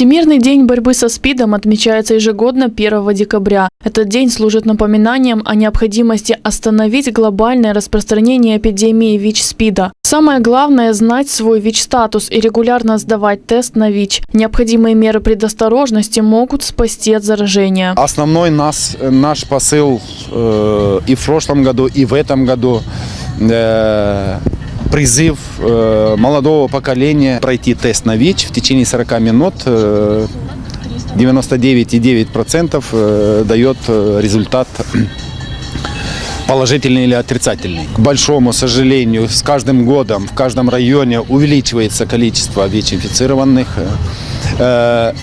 Всемирный день борьбы со СПИДом отмечается ежегодно 1 декабря. Этот день служит напоминанием о необходимости остановить глобальное распространение эпидемии ВИЧ-СПИДа. Самое главное – знать свой ВИЧ-статус и регулярно сдавать тест на ВИЧ. Необходимые меры предосторожности могут спасти от заражения. Основной наш посыл и в прошлом году, и в этом году призыв молодого поколения пройти тест на ВИЧ в течение 40 минут. 99,9% дает результат положительный или отрицательный. К большому сожалению, с каждым годом в каждом районе увеличивается количество ВИЧ-инфицированных.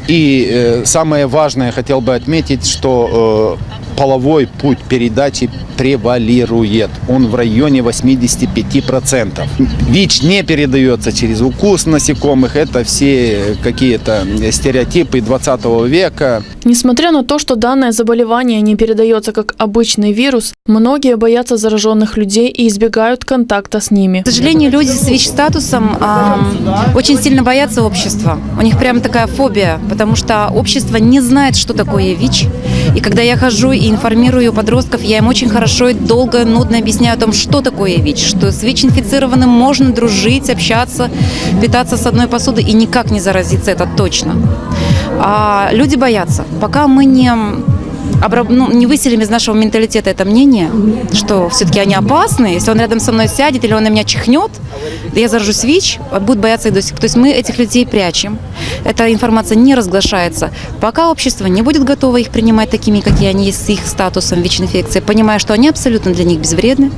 И самое важное, хотел бы отметить, что половой путь передачи превалирует. Он в районе 85%. ВИЧ не передается через укус насекомых. Это все какие-то стереотипы 20 века. Несмотря на то, что данное заболевание не передается как обычный вирус, многие боятся зараженных людей и избегают контакта с ними. К сожалению, люди с ВИЧ-статусом очень сильно боятся общества. У них прям такая фобия, потому что общество не знает, что такое ВИЧ. И когда я хожу и информирую подростков, я им очень хорошо и долго, нудно объясняю о том, что такое ВИЧ, что с ВИЧ-инфицированным можно дружить, общаться, питаться с одной посуды и никак не заразиться, это точно. А люди боятся. Пока мы не выселим из нашего менталитета это мнение, что все-таки они опасны, если он рядом со мной сядет или он на меня чихнет, я заражусь ВИЧ, будут бояться и до сих пор. То есть мы этих людей прячем, эта информация не разглашается. Пока общество не будет готово их принимать такими, какие они есть, с их статусом ВИЧ-инфекции, понимая, что они абсолютно для них безвредны.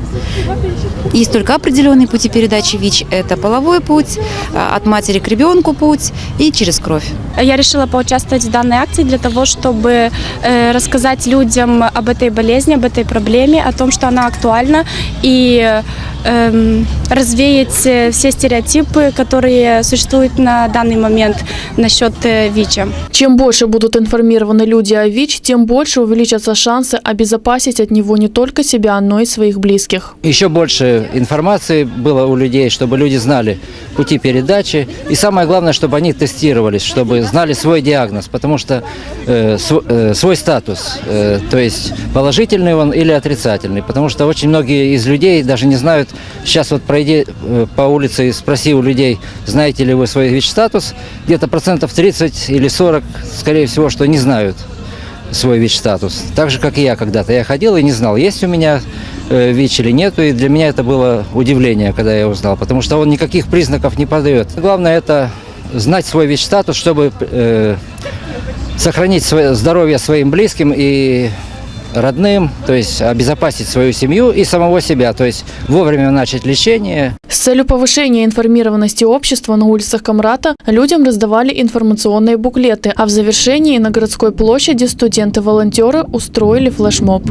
Есть только определенные пути передачи ВИЧ. Это половой путь, от матери к ребенку путь и через кровь. Я решила поучаствовать в данной акции для того, чтобы рассказать людям об этой болезни, об этой проблеме, о том, что она актуальна, и развеять все стереотипы, которые существуют на данный момент насчет ВИЧа. Чем больше будут информированы люди о ВИЧ, тем больше увеличатся шансы обезопасить от него не только себя, но и своих близких. Еще больше информации было у людей, чтобы люди знали пути передачи. И самое главное, чтобы они тестировались, чтобы знали свой диагноз, потому что свой статус, то есть положительный он или отрицательный. Потому что очень многие из людей даже не знают. Сейчас вот пройди по улице и спроси у людей, знаете ли вы свой ВИЧ-статус, где-то 30 или 40%, скорее всего, что не знают свой ВИЧ-статус. Так же, как и я когда-то. Я ходил и не знал, есть у меня ВИЧ или нет. И для меня это было удивление, когда я узнал, потому что он никаких признаков не подает. Главное – это знать свой ВИЧ-статус, чтобы сохранить здоровье своим близким и родным, то есть обезопасить свою семью и самого себя, то есть вовремя начать лечение. С целью повышения информированности общества на улицах Камрата людям раздавали информационные буклеты, а в завершении на городской площади студенты-волонтеры устроили флешмоб.